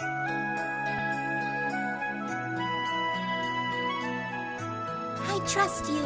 I trust you.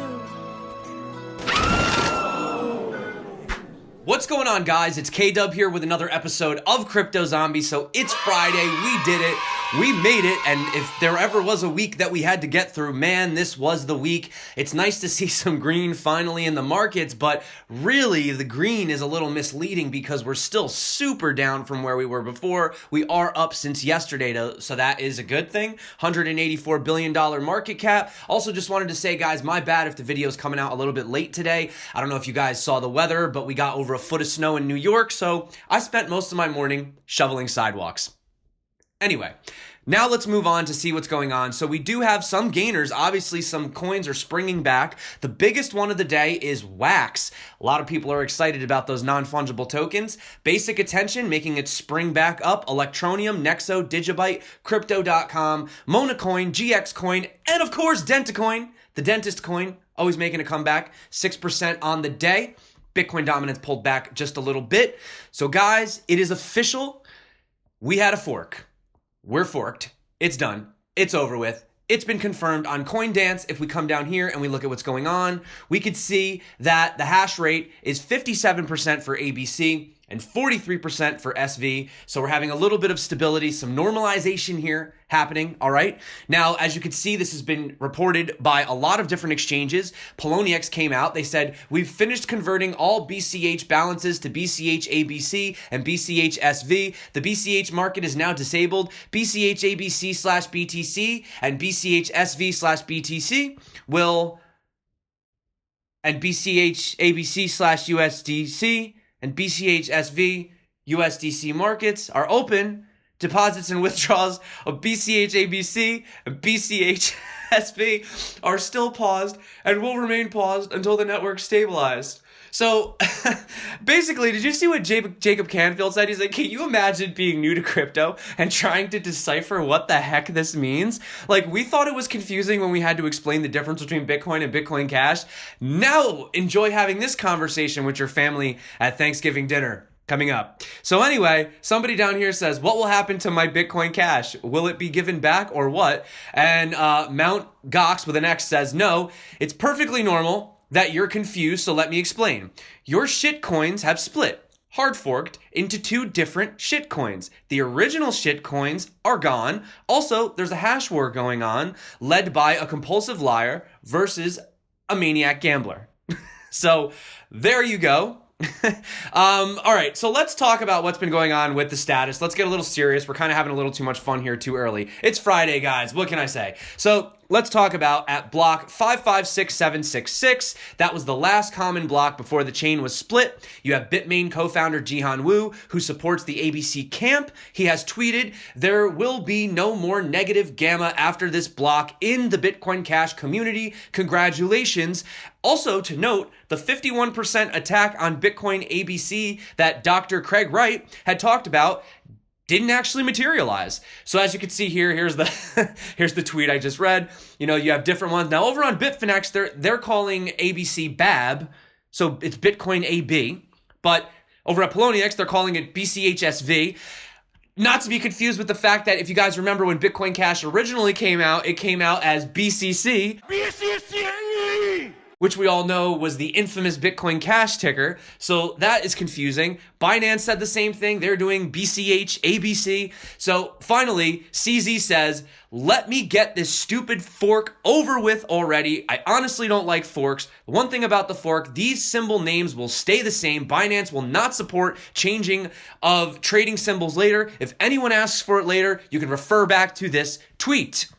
What's going on, guys? It's K-Dub here with another episode of cryptozombie. So it's Friday, we did it, we made it, and if there ever was a week that we had to get through, man, this was the week. It's nice to see some green finally in the markets, but really the green is a little misleading because we're still super down from where we were before. We are up since yesterday, so that is a good thing. $184 billion market cap. Also just wanted to say, guys, my bad if the video's coming out a little bit late today. I don't know if you guys saw the weather, but we got over a foot of snow in New York, so I spent most of my morning shoveling sidewalks. Anyway, now let's move on to see what's going on. So we do have some gainers. Obviously, some coins are springing back. The biggest one of the day is Wax. A lot of people are excited about those non-fungible tokens. Basic attention, making it spring back up. Electroneum, Nexo, Digibyte, Crypto.com, Monacoin, GX Coin, and of course, Dentacoin, the dentist coin, always making a comeback. 6% on the day. Bitcoin dominance pulled back just a little bit. So guys, it is official. We had a fork. We're forked. It's done. It's over with. It's been confirmed on CoinDance. If we come down here and we look at what's going on, we could see that the hash rate is 57% for ABC and 43% for SV. So we're having a little bit of stability, some normalization here happening, all right? Now, as you can see, this has been reported by a lot of different exchanges. Poloniex came out. They said, we've finished converting all BCH balances to BCH ABC and BCH SV. The BCH market is now disabled. BCH ABC / BTC and BCH SV / BTC will, and BCH ABC / USDC and BCH SV USDC markets are open. Deposits and withdrawals of BCH ABC and BCH SV are still paused and will remain paused until the network stabilized. So basically, did you see what Jacob Canfield said? He's like, can you imagine being new to crypto and trying to decipher what the heck this means? Like, we thought it was confusing when we had to explain the difference between Bitcoin and Bitcoin Cash. Now enjoy having this conversation with your family at Thanksgiving dinner. Coming up. So anyway, somebody down here says, what will happen to my Bitcoin Cash? Will it be given back or what? And Mount Gox with an X says, no, it's perfectly normal that you're confused, so let me explain. Your shitcoins have split, hard forked, into two different shitcoins. The original shitcoins are gone. Also, there's a hash war going on, led by a compulsive liar versus a maniac gambler. So there you go. All right, so let's talk about what's been going on with the status. Let's get a little serious. We're kind of having a little too much fun here too early. It's Friday, guys. What can I say? So let's talk about at block 556766. That was the last common block before the chain was split. You have Bitmain co-founder Jihan Wu, who supports the ABC camp. He has tweeted, there will be no more negative gamma after this block in the Bitcoin Cash community. Congratulations. Also to note, the 51% attack on Bitcoin ABC that Dr. Craig Wright had talked about didn't actually materialize. So as you can see here, here's the tweet I just read. You know, you have different ones. Now over on Bitfinex, they're calling ABC BAB, so it's Bitcoin AB. But over at Poloniex, they're calling it BCH SV. Not to be confused with the fact that if you guys remember when Bitcoin Cash originally came out, it came out as BCC. Which we all know was the infamous Bitcoin Cash ticker. So that is confusing. Binance said the same thing. They're doing BCH, ABC. So finally, CZ says, let me get this stupid fork over with already. I honestly don't like forks. One thing about the fork, these symbol names will stay the same. Binance will not support changing of trading symbols later. If anyone asks for it later, you can refer back to this tweet.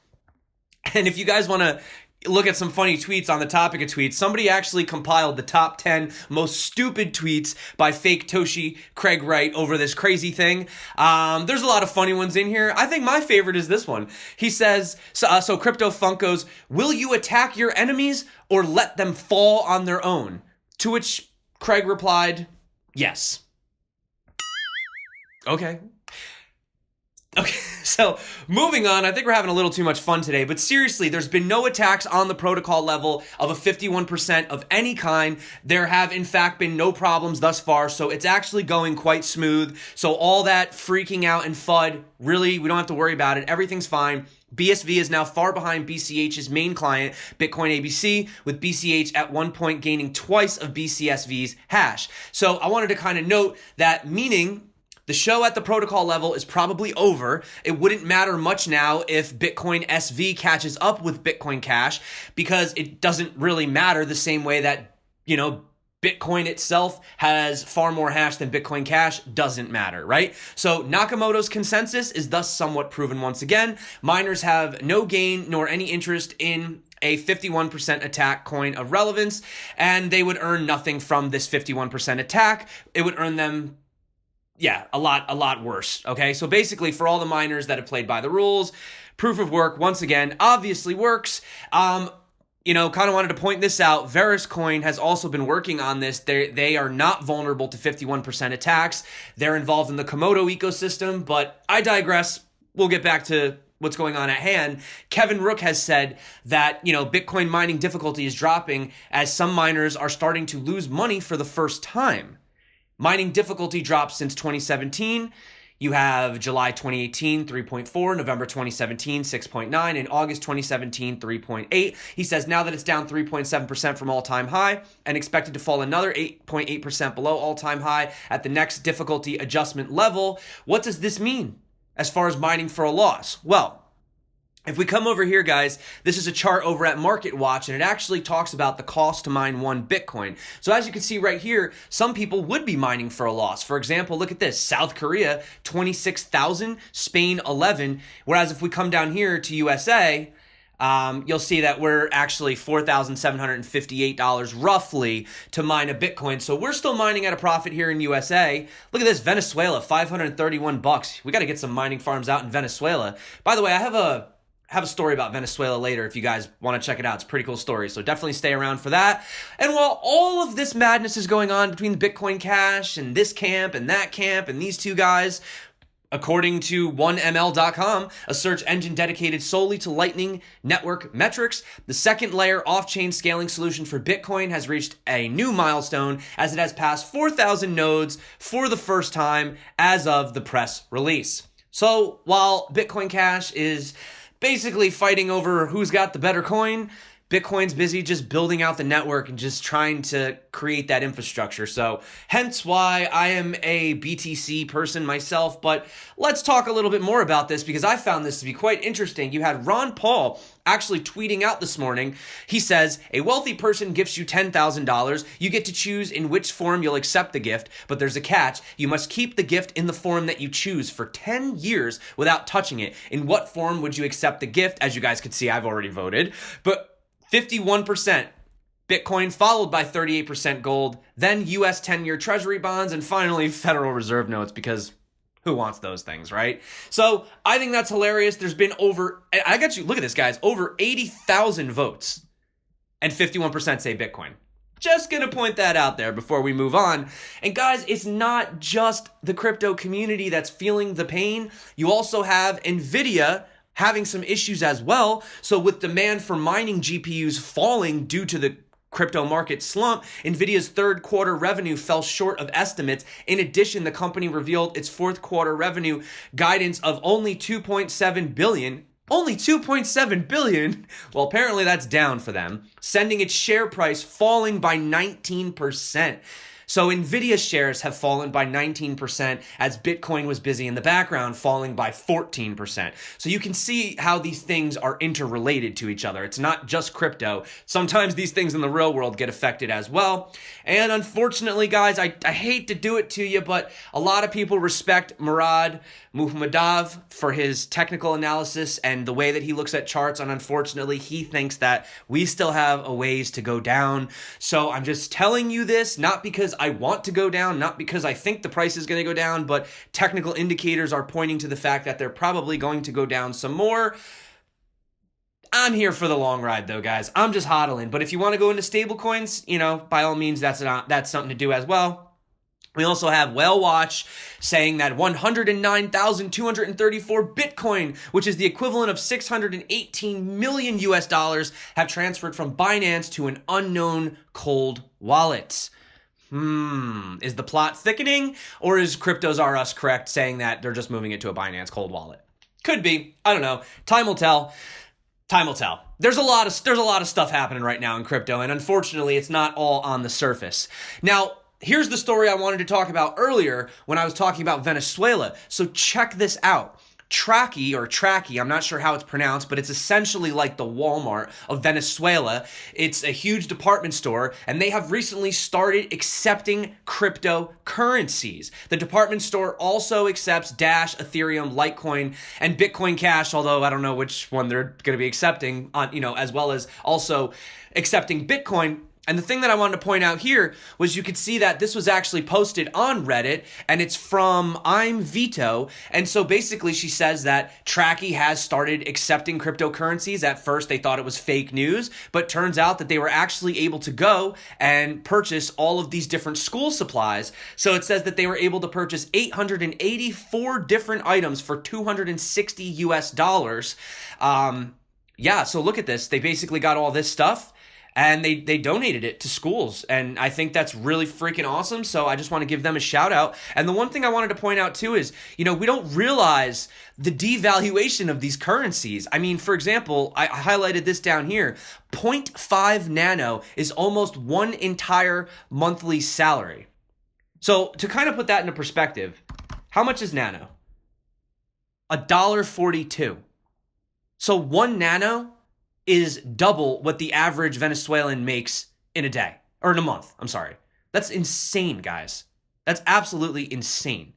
And if you guys want to look at some funny tweets on the topic of tweets, somebody actually compiled the top 10 most stupid tweets by fake Toshi Craig Wright over this crazy thing. There's a lot of funny ones in here. I think my favorite is this one. He says, so Crypto Funk goes, will you attack your enemies or let them fall on their own? To which Craig replied, yes. Okay. So moving on, I think we're having a little too much fun today, but seriously, there's been no attacks on the protocol level of a 51% of any kind. There have in fact been no problems thus far, so it's actually going quite smooth. So all that freaking out and FUD, really, we don't have to worry about it. Everything's fine. BSV is now far behind BCH's main client, bitcoinabc, with BCH at one point gaining twice of BCSV's hash. So I wanted to kind of note that, meaning the show at the protocol level is probably over. It wouldn't matter much now if Bitcoin SV catches up with Bitcoin Cash, because it doesn't really matter the same way that, Bitcoin itself has far more hash than Bitcoin Cash. Doesn't matter, right? So Nakamoto's consensus is thus somewhat proven once again. Miners have no gain nor any interest in a 51% attack coin of relevance, and they would earn nothing from this 51% attack. It would earn them a lot worse, okay? So basically, for all the miners that have played by the rules, proof of work, once again, obviously works. Kind of wanted to point this out. VerusCoin has also been working on this. They are not vulnerable to 51% attacks. They're involved in the Komodo ecosystem, but I digress. We'll get back to what's going on at hand. Kevin Rook has said that, Bitcoin mining difficulty is dropping as some miners are starting to lose money for the first time. Mining difficulty dropped since 2017. You have July 2018, 3.4, November 2017, 6.9, and August 2017, 3.8. He says now that it's down 3.7% from all-time high and expected to fall another 8.8% below all-time high at the next difficulty adjustment level. What does this mean as far as mining for a loss? Well, if we come over here, guys, this is a chart over at MarketWatch, and it actually talks about the cost to mine one Bitcoin. So as you can see right here, some people would be mining for a loss. For example, look at this. South Korea, 26,000, Spain, 11. Whereas if we come down here to USA, you'll see that we're actually $4,758 roughly to mine a Bitcoin. So we're still mining at a profit here in USA. Look at this, Venezuela, $531. We got to get some mining farms out in Venezuela. By the way, I have a story about Venezuela later if you guys want to check it out. It's a pretty cool story, so definitely stay around for that. And while all of this madness is going on between the Bitcoin Cash and this camp and that camp and these two guys, according to 1ml.com, a search engine dedicated solely to Lightning Network metrics, the second layer off-chain scaling solution for Bitcoin has reached a new milestone as it has passed 4,000 nodes for the first time as of the press release. So while Bitcoin Cash is basically fighting over who's got the better coin, Bitcoin's busy just building out the network and just trying to create that infrastructure. So hence why I am a BTC person myself. But let's talk a little bit more about this, because I found this to be quite interesting. You had Ron Paul actually tweeting out this morning. He says, a wealthy person gifts you $10,000. You get to choose in which form you'll accept the gift, but there's a catch. You must keep the gift in the form that you choose for 10 years without touching it. In what form would you accept the gift? As you guys could see, I've already voted. But 51% Bitcoin, followed by 38% gold, then US 10-year treasury bonds, and finally Federal Reserve notes, because who wants those things, right? So I think that's hilarious. There's been look at this, guys, over 80,000 votes, and 51% say Bitcoin. Just gonna point that out there before we move on. And guys, it's not just the crypto community that's feeling the pain. You also have Nvidia having some issues as well. So with demand for mining GPUs falling due to the crypto market slump, Nvidia's third quarter revenue fell short of estimates. In addition, the company revealed its fourth quarter revenue guidance of only $2.7 billion. Only $2.7 billion? Well, apparently that's down for them, sending its share price falling by 19%. So Nvidia shares have fallen by 19% as Bitcoin was busy in the background, falling by 14%. So you can see how these things are interrelated to each other. It's not just crypto. Sometimes these things in the real world get affected as well. And unfortunately, guys, I hate to do it to you, but a lot of people respect Murad Muhammadov for his technical analysis and the way that he looks at charts. And unfortunately, he thinks that we still have a ways to go down. So I'm just telling you this, not because I want to go down, not because I think the price is going to go down, but technical indicators are pointing to the fact that they're probably going to go down some more. I'm here for the long ride though, guys. I'm just hodling. But if you want to go into stable coins, by all means, that's something to do as well. We also have Whale Watch saying that 109,234 Bitcoin, which is the equivalent of 618 million US dollars, have transferred from Binance to an unknown cold wallet. Is the plot thickening, or is Cryptos R Us correct saying that they're just moving it to a Binance cold wallet? Could be. I don't know. Time will tell. Time will tell. There's a lot of stuff happening right now in crypto, and unfortunately, it's not all on the surface. Now, here's the story I wanted to talk about earlier when I was talking about Venezuela. So check this out. Tracky, I'm not sure how it's pronounced, but it's essentially like the Wal-Mart of Venezuela. It's a huge department store, and they have recently started accepting cryptocurrencies. The department store also accepts Dash, Ethereum, Litecoin, and Bitcoin Cash, although I don't know which one they're going to be accepting, as well as also accepting Bitcoin. And the thing that I wanted to point out here was you could see that this was actually posted on Reddit, and it's from I'm Vito. And so basically she says that Tracky has started accepting cryptocurrencies. At first they thought it was fake news, but turns out that they were actually able to go and purchase all of these different school supplies. So it says that they were able to purchase 884 different items for 260 US dollars. So look at this. They basically got all this stuff, and they donated it to schools. And I think that's really freaking awesome. So I just want to give them a shout out. And the one thing I wanted to point out too is, we don't realize the devaluation of these currencies. I mean, for example, I highlighted this down here. 0.5 nano is almost one entire monthly salary. So to kind of put that into perspective, how much is nano? $1.42. So 1 nano is double what the average Venezuelan makes in a day, or in a month, I'm sorry. That's insane, guys. That's absolutely insane.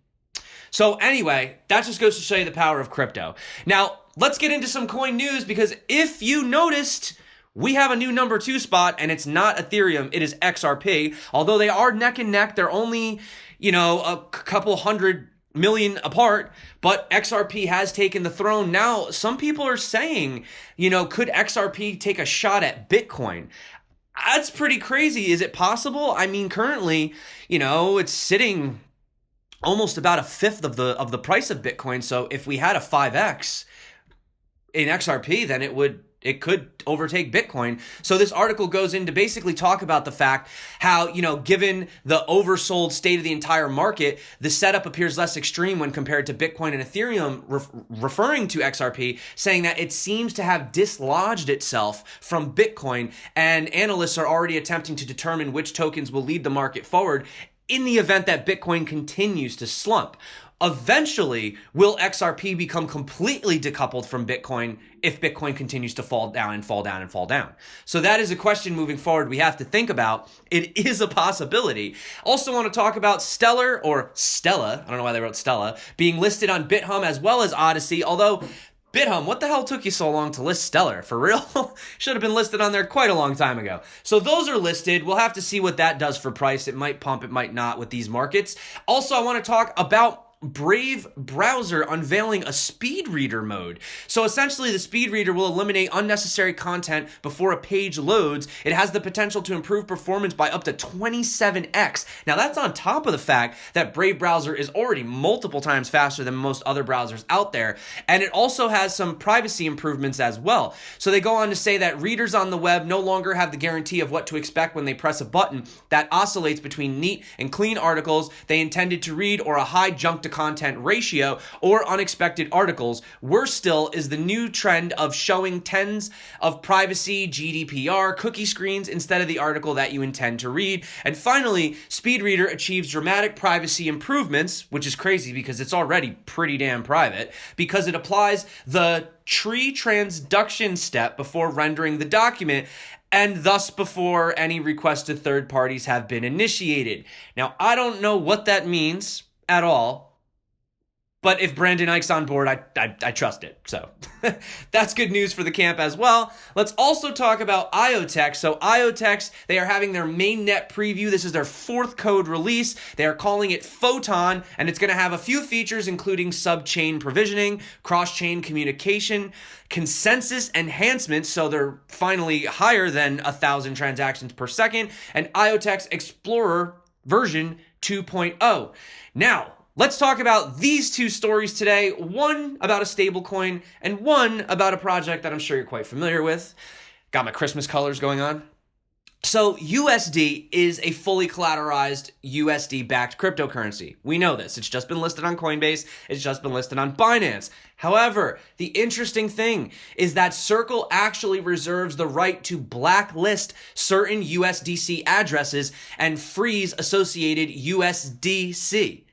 So anyway, that just goes to show you the power of crypto. Now, let's get into some coin news, because if you noticed, we have a new number 2 spot, and it's not Ethereum, it is XRP. Although they are neck and neck, they're only, a couple hundred million apart, but XRP has taken the throne. Now, some people are saying, could XRP take a shot at Bitcoin? That's pretty crazy. Is it possible? I mean, currently, it's sitting almost about a fifth of the price of Bitcoin. So if we had a 5x in XRP, then it could overtake Bitcoin. So this article goes in to basically talk about the fact how, given the oversold state of the entire market, the setup appears less extreme when compared to Bitcoin and Ethereum, referring to XRP, saying that it seems to have dislodged itself from Bitcoin, and analysts are already attempting to determine which tokens will lead the market forward in the event that Bitcoin continues to slump. Eventually, will XRP become completely decoupled from Bitcoin if Bitcoin continues to fall down and fall down and fall down? So that is a question moving forward we have to think about. It is a possibility. Also want to talk about Stellar, or Stella, I don't know why they wrote Stella, being listed on Bithumb as well as Odyssey, although Bithumb, what the hell took you so long to list Stellar? For real? Should have been listed on there quite a long time ago. So those are listed. We'll have to see what that does for price. It might pump, it might not with these markets. Also, I want to talk about Brave browser unveiling a SpeedReader mode. So essentially, the SpeedReader will eliminate unnecessary content before a page loads. It has the potential to improve performance by up to 27x. Now, that's on top of the fact that Brave browser is already multiple times faster than most other browsers out there. And it also has some privacy improvements as well. So they go on to say that readers on the web no longer have the guarantee of what to expect when they press a button that oscillates between neat and clean articles they intended to read, or a high junk to content ratio, or unexpected articles. Worse still is the new trend of showing tens of privacy, GDPR, cookie screens instead of the article that you intend to read. And finally, SpeedReader achieves dramatic privacy improvements, which is crazy because it's already pretty damn private, because it applies the tree transduction step before rendering the document, and thus before any requests to third parties have been initiated. Now, I don't know what that means at all, but if Brandon Ike's on board, I trust it. So that's good news for the camp as well. Let's also talk about IoTeX. So IoTeX, they are having their mainnet preview. This is their 4th code release. They are calling it Photon, and it's going to have a few features, including sub-chain provisioning, cross-chain communication, consensus enhancements, so they're finally higher than 1,000 transactions per second, and IoTeX Explorer version 2.0. Now, let's talk about these two stories today. One about a stablecoin and one about a project that I'm sure you're quite familiar with. Got my Christmas colors going on. So USD is a fully collateralized USD-backed cryptocurrency. We know this. It's just been listed on Coinbase. It's just been listed on Binance. However, the interesting thing is that Circle actually reserves the right to blacklist certain USDC addresses and freeze associated USDC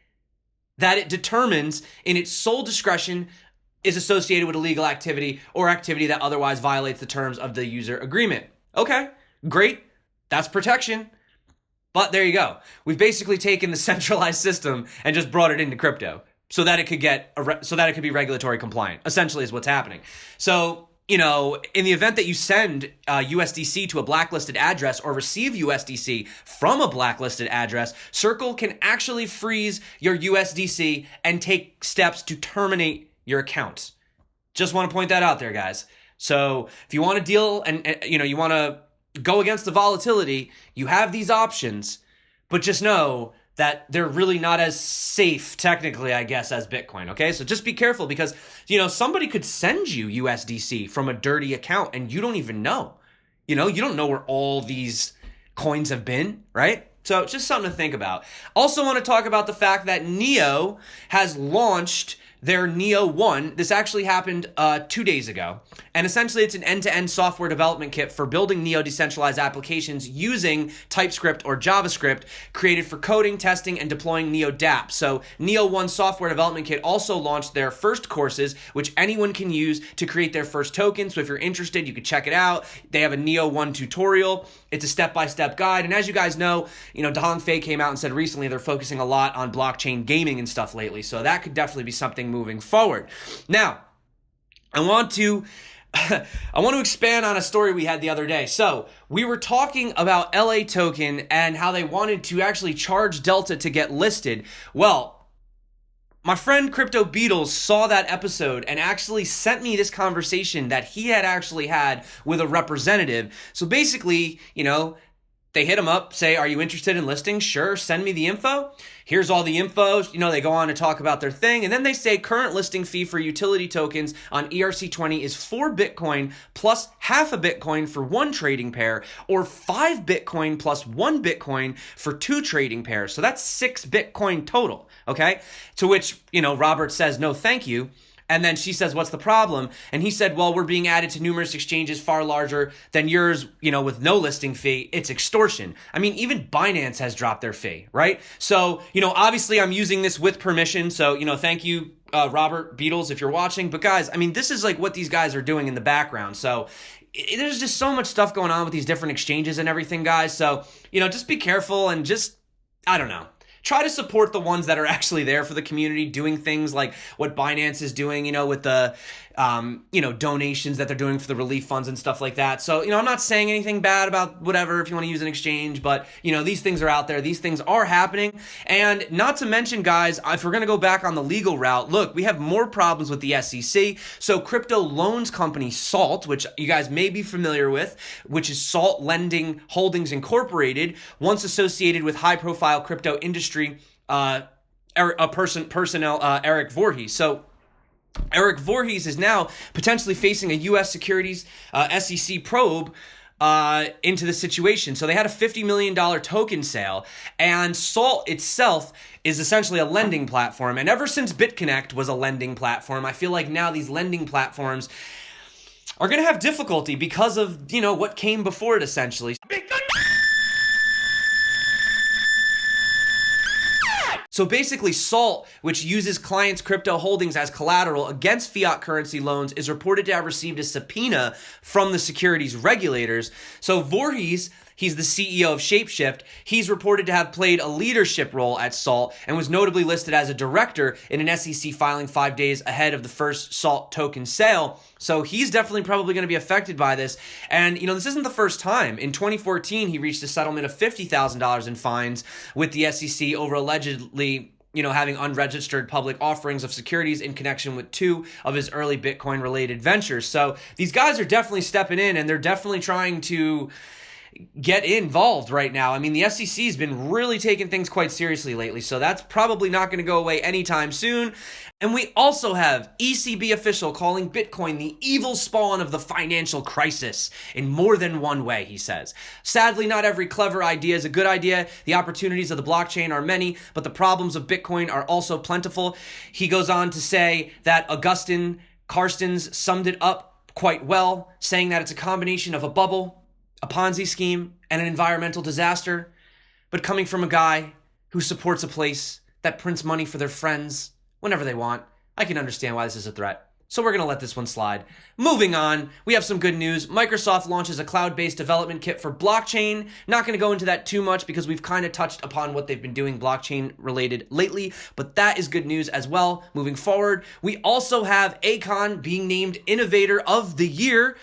that it determines in its sole discretion is associated with illegal activity or activity that otherwise violates the terms of the user agreement. Okay, great. That's protection. But there you go. We've basically taken the centralized system and just brought it into crypto so that it could be regulatory compliant. Essentially is what's happening. So, in the event that you send USDC to a blacklisted address or receive USDC from a blacklisted address, Circle can actually freeze your USDC and take steps to terminate your account. Just want to point that out there, guys. So if you want to deal and you want to go against the volatility, you have these options, but just know that they're really not as safe technically, I guess, as Bitcoin, okay? So just be careful because, somebody could send you USDC from a dirty account and you don't even know. You don't know where all these coins have been, right? So just something to think about. Also want to talk about the fact that Neo has launched their Neo 1. This actually happened 2 days ago. And essentially, it's an end-to-end software development kit for building Neo decentralized applications using TypeScript or JavaScript created for coding, testing, and deploying Neo dApps. So Neo 1 software development kit also launched their first courses, which anyone can use to create their first token. So if you're interested, you can check it out. They have a Neo 1 tutorial. It's a step-by-step guide. And as you guys know, Dahong Fei came out and said recently they're focusing a lot on blockchain gaming and stuff lately. So that could definitely be something moving forward. Now, I want to expand on a story we had the other day. So we were talking about LATOKEN and how they wanted to actually charge Delta to get listed. Well, my friend Crypto Beatles saw that episode and actually sent me this conversation that he had actually had with a representative. So basically, they hit him up, say, are you interested in listing? Sure, send me the info. Here's all the info. They go on to talk about their thing. And then they say current listing fee for utility tokens on ERC20 is 4 Bitcoin plus half a Bitcoin for 1 trading pair, or 5 Bitcoin plus 1 Bitcoin for 2 trading pairs. So that's 6 Bitcoin total, okay? To which, Robert says, no, thank you. And then she says, what's the problem? And he said, well, we're being added to numerous exchanges far larger than yours, with no listing fee. It's extortion. I mean, even Binance has dropped their fee, right? So, obviously I'm using this with permission. So, thank you, Robert Beatles, if you're watching. But guys, I mean, this is like what these guys are doing in the background. So there's just so much stuff going on with these different exchanges and everything, guys. So, just be careful and just, I don't know. Try to support the ones that are actually there for the community, doing things like what Binance is doing, with the, donations that they're doing for the relief funds and stuff like that. So, I'm not saying anything bad about whatever if you want to use an exchange, but, these things are out there. These things are happening. And not to mention, guys, if we're going to go back on the legal route, look, we have more problems with the SEC. So crypto loans company SALT, which you guys may be familiar with, which is SALT Lending Holdings Incorporated, once associated with high-profile crypto industry personnel, Eric Voorhees. So Eric Voorhees is now potentially facing a U.S. securities SEC probe into the situation. So they had a $50 million token sale, and SALT itself is essentially a lending platform. And ever since BitConnect was a lending platform, I feel like now these lending platforms are going to have difficulty because of, what came before it essentially. So basically, SALT, which uses clients' crypto holdings as collateral against fiat currency loans, is reported to have received a subpoena from the securities regulators. So Voorhees, he's the CEO of Shapeshift. He's reported to have played a leadership role at SALT and was notably listed as a director in an SEC filing 5 days ahead of the first SALT token sale. So he's definitely probably going to be affected by this. And, this isn't the first time. In 2014, he reached a settlement of $50,000 in fines with the SEC over allegedly, having unregistered public offerings of securities in connection with 2 of his early Bitcoin-related ventures. So these guys are definitely stepping in, and they're definitely trying to, get involved right now. I mean, the SEC has been really taking things quite seriously lately, so that's probably not going to go away anytime soon. And we also have ECB official calling Bitcoin the evil spawn of the financial crisis in more than one way, he says. Sadly, not every clever idea is a good idea. The opportunities of the blockchain are many, but the problems of Bitcoin are also plentiful. He goes on to say that Augustin Carstens summed it up quite well, saying that it's a combination of a bubble, a Ponzi scheme, and an environmental disaster. But coming from a guy who supports a place that prints money for their friends whenever they want, I can understand why this is a threat. So we're going to let this one slide. Moving on, we have some good news. Microsoft launches a cloud-based development kit for blockchain. Not going to go into that too much because we've kind of touched upon what they've been doing blockchain related lately, but that is good news as well moving forward. We also have Akon being named Innovator of the Year,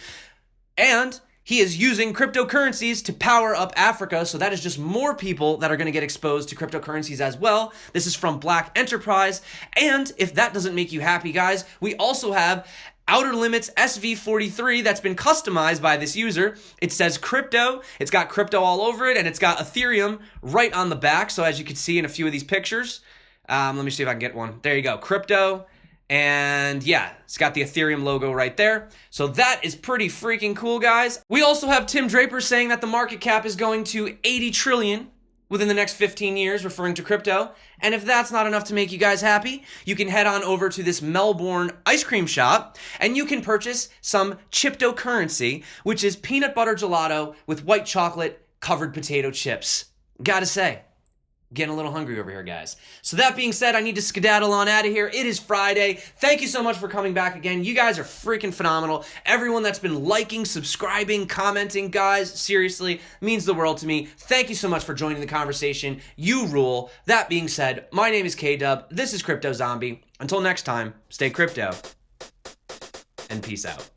and he is using cryptocurrencies to power up Africa, so that is just more people that are going to get exposed to cryptocurrencies as well. This is from Black Enterprise, and if that doesn't make you happy, guys, we also have Outerlimits SV43 that's been customized by this user. It says crypto, it's got crypto all over it, and it's got Ethereum right on the back, so as you can see in a few of these pictures. Let me see if I can get one. There you go, crypto. And yeah, it's got the Ethereum logo right there. So that is pretty freaking cool, guys. We also have Tim Draper saying that the market cap is going to 80 trillion within the next 15 years, referring to crypto. And if that's not enough to make you guys happy, you can head on over to this Melbourne ice cream shop and you can purchase some Chiptocurrency, which is peanut butter gelato with white chocolate covered potato chips. Gotta say, getting a little hungry over here, guys. So that being said, I need to skedaddle on out of here. It is Friday. Thank you so much for coming back again. You guys are freaking phenomenal. Everyone that's been liking, subscribing, commenting, guys, seriously, means the world to me. Thank you so much for joining the conversation. You rule. That being said, my name is K-Dub. This is Cryptozombie. Until next time, stay crypto, and peace out.